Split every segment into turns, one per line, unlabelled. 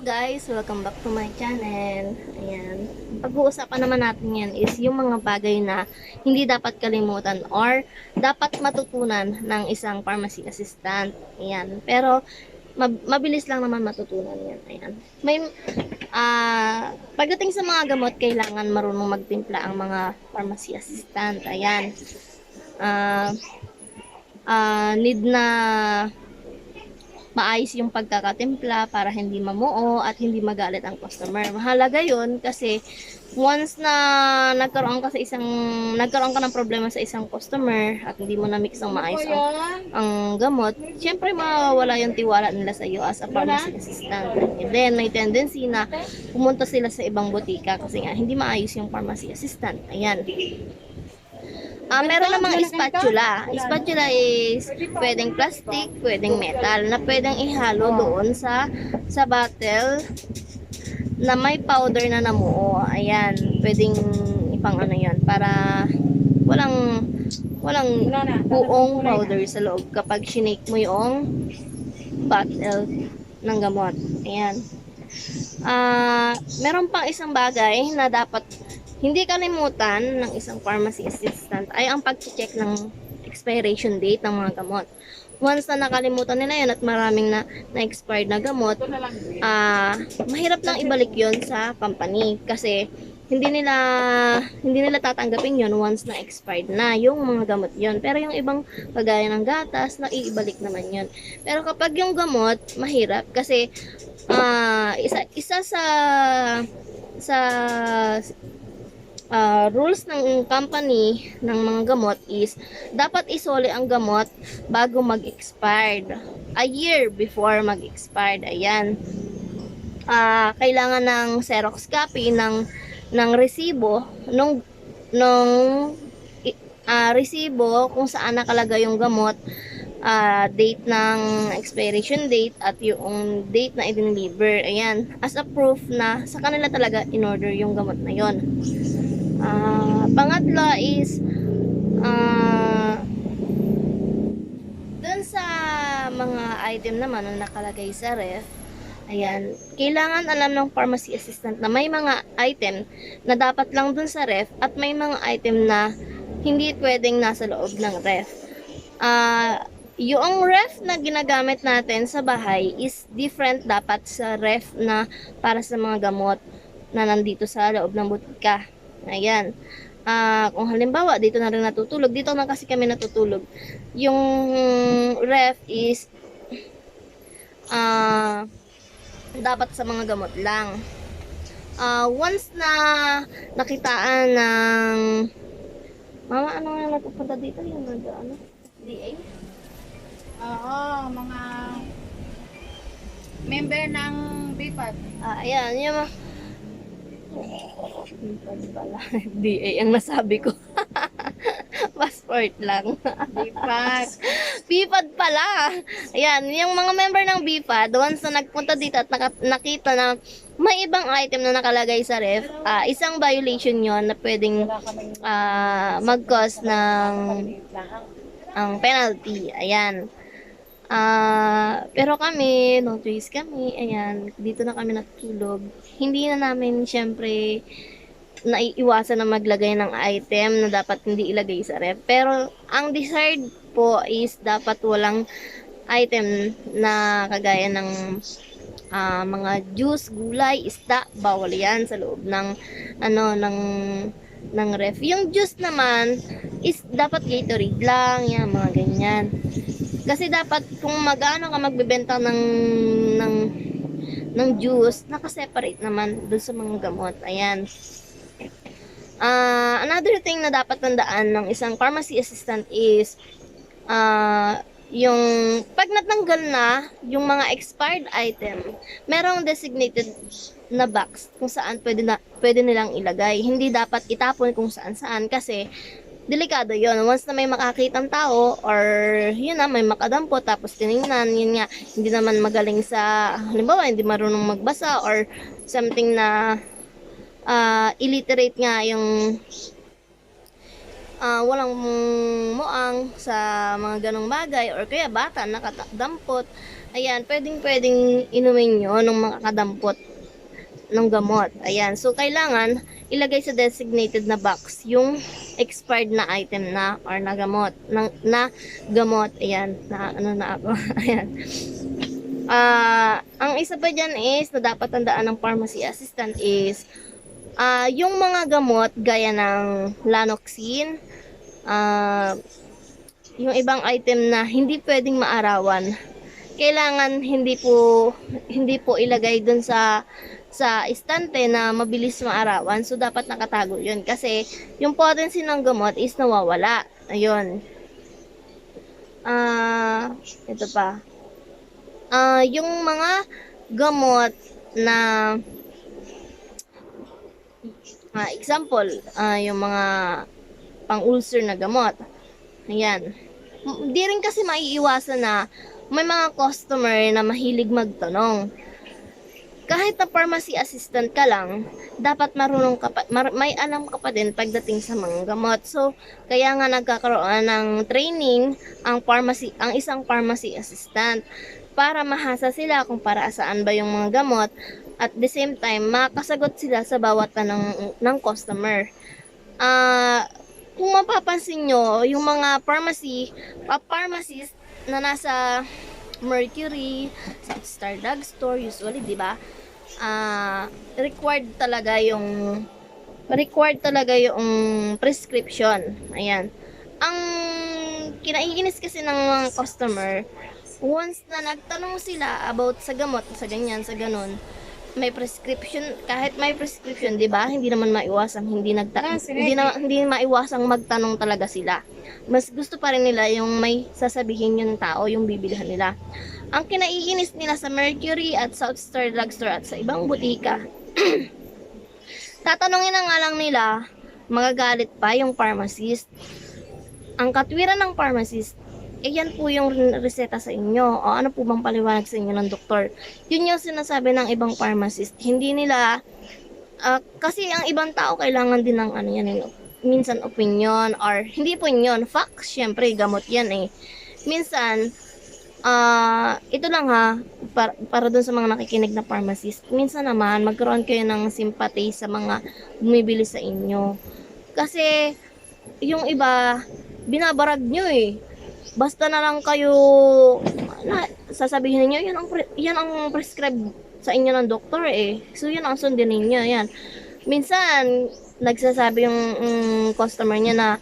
guys! Welcome back to my channel. Ayan. Pag-uusapan naman natin yan is yung mga bagay na hindi dapat kalimutan or dapat matutunan ng isang pharmacy assistant. Ayan. Pero mabilis lang naman matutunan yan. Ayan. Pagdating sa mga gamot, kailangan marunong magtimpla ang mga pharmacy assistant. Ayan. Need na maayos yung pagkakatimpla para hindi mamuo at hindi magalit ang customer. Mahalaga yun kasi once na nagkaroon ka ng problema sa isang customer at hindi mo na mix ng maayos ang gamot, syempre mawawala yung tiwala nila sa iyo as a pharmacy assistant. And then may tendency na pumunta sila sa ibang butika kasi nga hindi maayos yung pharmacy assistant. Ayan. Meron namang spatula. Spatula is pwedeng plastic, pwedeng metal, na pwedeng ihalo doon sa bottle na may powder na namuo. Ayan, pwedeng ipang ano yan para walang buong powder sa loob kapag shinake mo yung bottle ng gamot. Ayan. Meron pang isang bagay na dapat hindi kalimutan ng isang pharmacy assistant ay ang pag-check ng expiration date ng mga gamot. Once na nakalimutan nila yun at maraming na-expired na gamot, mahirap nang ibalik yon sa company kasi hindi nila tatanggapin yon once na expired na yung mga gamot yon. Pero yung ibang kagaya ng gatas, naiibalik naman yon. Pero kapag yung gamot, mahirap kasi isa sa rules ng company ng mga gamot is dapat isoli ang gamot bago mag-expired. A year before mag-expired. Ayan. Kailangan ng Xerox copy ng resibo nung resibo kung saan nakalagay yung gamot, date ng expiration date at yung date na i-deliver. Ayan. As a proof na sa kanila talaga in-order yung gamot na yon. Pangatlo is dun sa mga item naman na nakalagay sa ref, ayan, kailangan alam ng pharmacy assistant na may mga item na dapat lang dun sa ref at may mga item na hindi pwedeng nasa loob ng ref. Yung ref na ginagamit natin sa bahay is different dapat sa ref na para sa mga gamot na nandito sa loob ng butika. Ayan. Kung halimbawa, dito na rin natutulog. Dito na kasi kami natutulog. Yung ref is dapat sa mga gamot lang. Once na nakitaan ng mama, ano nga nagpupunta dito? Yung DA?
Oo, mga member ng BIPAD.
Ayan, yung pala. DA ang nasabi ko. Passport lang.
BIPAD.
BIPAD pala. Ayan, yung mga member ng BIPAD, once na nagpunta dito at nakita na may ibang item na nakalagay sa ref, isang violation yon na pwedeng mag-cause ng penalty. Ayan. Pero kami, no choice kami, ayan, dito na kami natutulog. Hindi na namin, syempre, naiiwasan na maglagay ng item na dapat hindi ilagay sa ref. Pero, ang desired po is dapat walang item na kagaya ng mga juice, gulay, isda, bawal yan sa loob ng ref. Yung juice naman is dapat Gatorade lang, yan, mga ganyan. Kasi dapat kung magbebenta ng juice, naka-separate naman dun sa mga gamot. Ayan. Another thing na dapat tandaan ng isang pharmacy assistant is yung pag natanggal na yung mga expired item, merong designated na box kung saan pwede nilang ilagay. Hindi dapat itapon kung saan-saan kasi delikado yon. Once na may makakitang tao or yun na, may makadampot tapos tinignan, yun nga, hindi naman magaling sa, halimbawa, hindi marunong magbasa or something na illiterate nga yung walang muang sa mga ganong bagay or kaya bata nakadampot, Ayan, pwedeng inumin nyo nung makakadampot ng gamot. Ayan, so kailangan ilagay sa designated na box yung expired na item na or na gamot. Na gamot. Ayan, na ano na ako. Ayan. Ang isa pa dyan is na dapat tandaan ng pharmacy assistant is yung mga gamot gaya ng Lanoxin, yung ibang item na hindi pwedeng maarawan, kailangan hindi po ilagay dun sa istante na mabilis maarawan. So dapat nakatago 'yun kasi yung potency ng gamot is nawawala. Ayun. Ito pa. Yung mga gamot na example, yung mga pang-ulcer na gamot. Ayan. Di rin kasi maiiwasan na may mga customer na mahilig magtanong. Kahit na pharmacy assistant ka lang, dapat marunong ka pa, may alam ka pa din pagdating sa mga gamot. So, kaya nga nagkakaroon ng training ang isang pharmacy assistant para mahasa sila kung para saan ba yung mga gamot, at the same time makasagot sila sa bawat tanong ng customer. Kung mapapansin nyo, yung mga pharmacist na nasa Mercury, Star Drugstore, usually, di ba? Required talaga yung prescription. Ayan. Ang kinaiinis kasi ng mga customer, once na nagtanong sila about sa gamot, sa ganyan, sa ganun, may prescription, kahit may prescription, 'di ba? Hindi naman maiwasang hindi maiwasang magtanong talaga sila. Mas gusto pa rin nila yung may sasabihin yung tao, yung bibilhan nila. Ang kinaiinis nila sa Mercury at South Star Drugstore at sa ibang butika, tatanungin na nga lang nila, magagalit pa yung pharmacist. Ang katwiran ng pharmacist, yan po yung reseta sa inyo. O ano po bang paliwanag sa inyo ng doktor? Yun yung sinasabi ng ibang pharmacist. Hindi nila, kasi ang ibang tao kailangan din ng minsan opinion or hindi opinion, facts, syempre gamot yan eh. Minsan, ito lang ha, para dun sa mga nakikinig na pharmacist, minsan naman magkaroon kayo ng sympathy sa mga bumibili sa inyo. Kasi yung iba, binabarag nyo eh. Basta na lang kayo sasabihin niyo yan ang prescribe sa inyo ng doktor eh. So yan ang sundin niyo, yan. Minsan nagsasabi yung customer niya na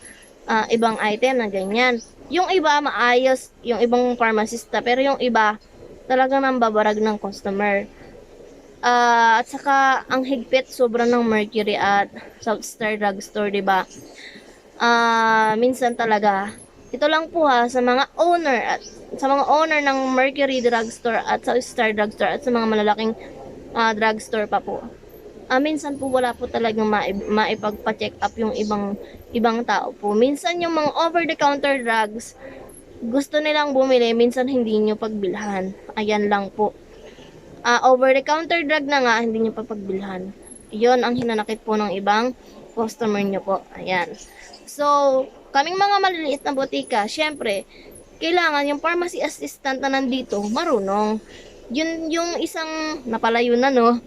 ibang item na ganyan. Yung iba maayos, yung ibang pharmacista, pero yung iba talagang nambabarag ng customer. At saka ang higpit sobra ng Mercury at South Star Drugstore, 'di ba? Minsan talaga ito lang po ha sa mga owner ng Mercury Drugstore at South Star Drugstore at sa mga malalaking drugstore pa po. Minsan po wala po talagang maipagpa-check up yung ibang tao po. Minsan yung mga over-the-counter drugs, gusto nilang bumili, minsan hindi nyo pagbilhan. Ayan lang po. Over-the-counter drug na nga, hindi nyo papagbilhan. Yon ang hinanakit po ng ibang customer nyo po. Ayan. So, kaming mga maliliit na botika, syempre, kailangan yung pharmacy assistant na nandito, marunong. Yun yung isang napalayo na, no?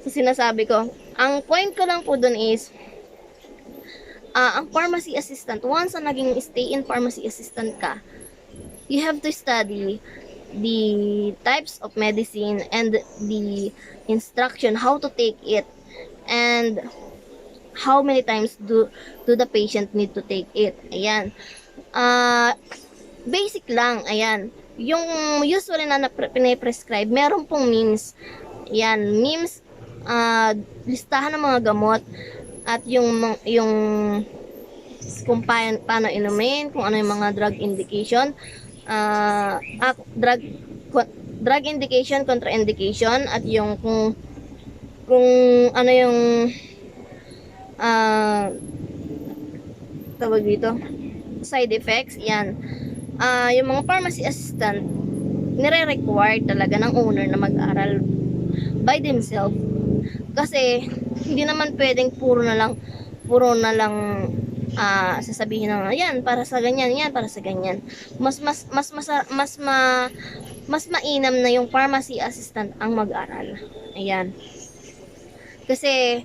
So, sinasabi ko. Ang point ko lang po dun is, ang pharmacy assistant, once na naging stay in pharmacy assistant ka, you have to study the types of medicine and the instruction, how to take it, and how many times do the patient need to take it. Ayan. Basic lang. Ayan. Yung usually na pinaprescribe, meron pong means. Ayan. Means, listahan ng mga gamot at yung kung paano inumin, kung ano yung mga drug indication, drug indication, contraindication, at yung kung ano yung tawag dito, side effects, yan. Yung mga pharmacy assistant, nire-require talaga ng owner na mag-aral by themselves. Kasi, hindi naman pwedeng puro na lang sasabihin na yan, para sa ganyan, yan, para sa ganyan. Mas mas mainam na yung pharmacy assistant ang mag-aral. Ayan. Kasi,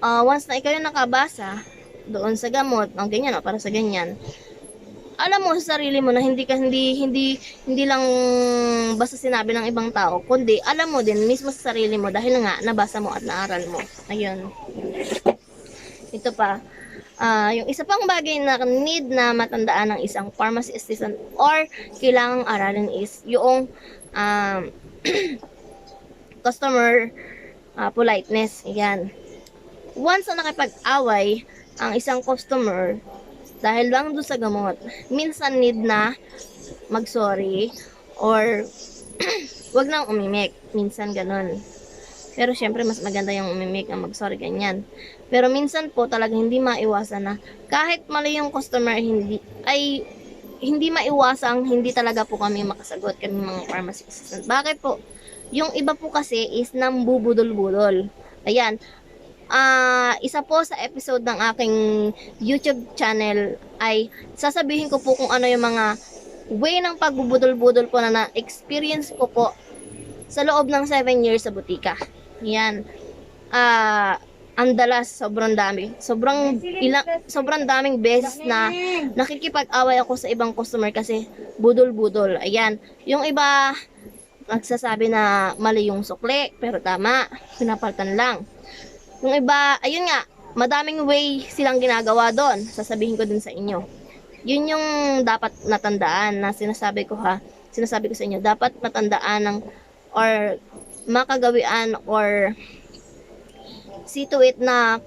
once na ikaw yung nakabasa doon sa gamot, ganyan, para sa ganyan, alam mo sa sarili mo na hindi lang basta sinabi ng ibang tao, kundi alam mo din mismo sa sarili mo dahil nga nabasa mo at naaral mo. Ayun. Ito pa, yung isa pang bagay na need na matandaan ng isang pharmacy assistant or kailangang aralin is yung customer politeness. Ayan. Once na nakipag-away ang isang customer dahil lang doon sa gamot, minsan need na mag-sorry or wag nang umimik. Minsan ganun. Pero syempre mas maganda yung umimik ang mag-sorry ganyan. Pero minsan po talaga hindi maiwasan na kahit mali yung customer hindi maiwasang hindi talaga po kami makasagot kami mga pharmacy assistant. Bakit po? Yung iba po kasi is nambubudol-budol. Ayan. Isa po sa episode ng aking YouTube channel ay sasabihin ko po kung ano yung mga way ng pagbubudol-budol po na na-experience ko po sa loob ng 7 years sa butika. Yan. Ang dalas, sobrang dami. Sobrang daming beses na nakikipag-away ako sa ibang customer kasi budol-budol. Ayan. Yung iba nagsasabi na mali yung sukli, pero tama, pinapalitan lang. Yung iba, ayun nga, madaming way silang ginagawa doon. Sasabihin ko din sa inyo. Yun yung dapat natandaan na sinasabi ko sa inyo. Dapat matandaan ng or makagawian or see to it na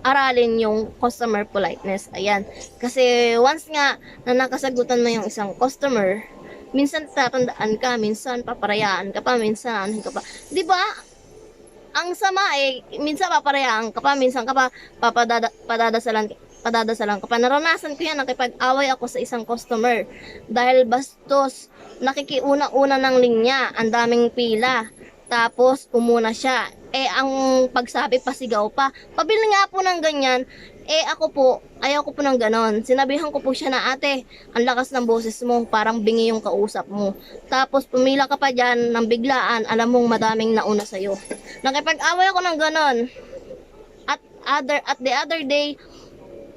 aralin yung customer politeness. Ayan. Kasi once nga na nakasagutan mo yung isang customer, minsan tatandaan ka, minsan paparayaan ka pa, minsan anuhin ka pa. 'Di ba? Ang sama minsan paparayaan ka pa, minsan ka pa padadasalan ka pa. Naranasan ko yan, nakipag-away ako sa isang customer. Dahil bastos, nakikiuna-una ng linya, ang daming pila. Tapos, umuna siya. Ang pagsabi, pasigaw pa. Pabili nga po ng ganyan. Ako po, ayaw ko po ng ganon. Sinabihan ko po siya na, ate, ang lakas ng boses mo, parang bingi yung kausap mo. Tapos, pumila ka pa dyan ng biglaan, alam mong madaming nauna sa'yo. Nakipag-away ako ng ganon. At the other day,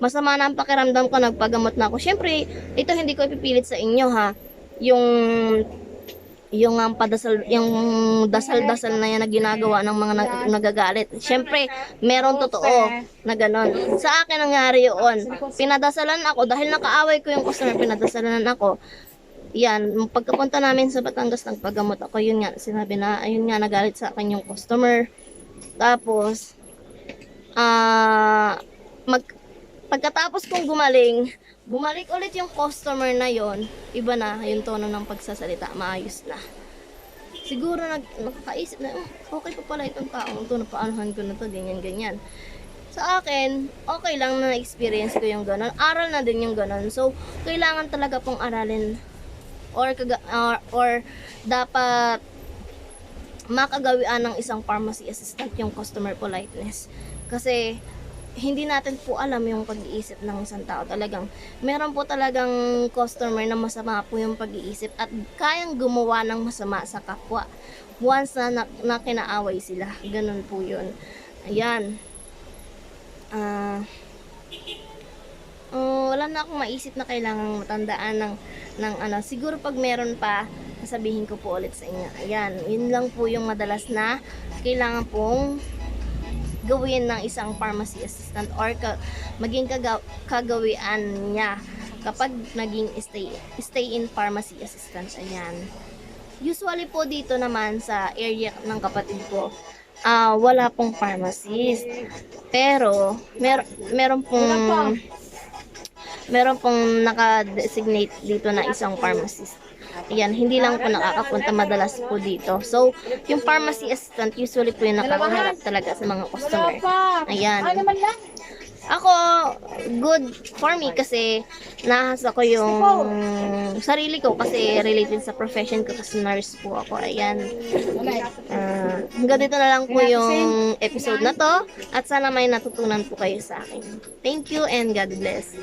masama na ang pakiramdam ko, nagpagamot na ako. Syempre, ito hindi ko ipipilit sa inyo ha. Yung dasal-dasal na yan na ginagawa ng mga nagagalit. Syempre, meron totoo na ganon. Sa akin nangyari yun. Pinadasalan ako, dahil nakaaway ko yung customer, pinadasalan ako. Yan, pagkapunta namin sa Batangas, nagpagamot ako, yun nga, sinabi na, ayun nga, nagalit sa akin yung customer. Tapos, pagkatapos kong bumalik ulit yung customer na yon, iba na yung tono ng pagsasalita, maayos na. Siguro nakakaisip na, okay pa pala itong taong to, napaanuhan ko na to, ganyan. Sa akin, okay lang na experience ko yung ganon. Aral na din yung ganon. So, kailangan talaga pong aralin or dapat makagawian ng isang pharmacy assistant yung customer politeness. Kasi, hindi natin po alam yung pag-iisip ng isang tao. Talagang, meron po talagang customer na masama po yung pag-iisip at kayang gumawa ng masama sa kapwa once na kinaaway sila. Ganun po yun. Ayan. Wala na akong maisip na kailangang matandaan ng ano. Siguro pag meron pa, sasabihin ko po ulit sa inyo. Ayan. Yun lang po yung madalas na kailangan pong gawin ng isang pharmacy assistant or maging kagawian niya kapag naging stay in pharmacy assistant. Ayan. Usually po dito naman sa area ng kapatid ko, wala pong pharmacist. Pero meron pong naka-designate dito na isang pharmacist. Ayan, hindi lang po nakakapunta madalas po dito. So, yung pharmacy assistant, usually po yung nakakaharap talaga sa mga customer. Ayan. Ako, good for me kasi nahasa ko yung sarili ko kasi related sa profession ko kasi nurse po ako. Ayan. Hanggang dito na lang po yung episode na to at sana may natutunan po kayo sa akin. Thank you and God bless.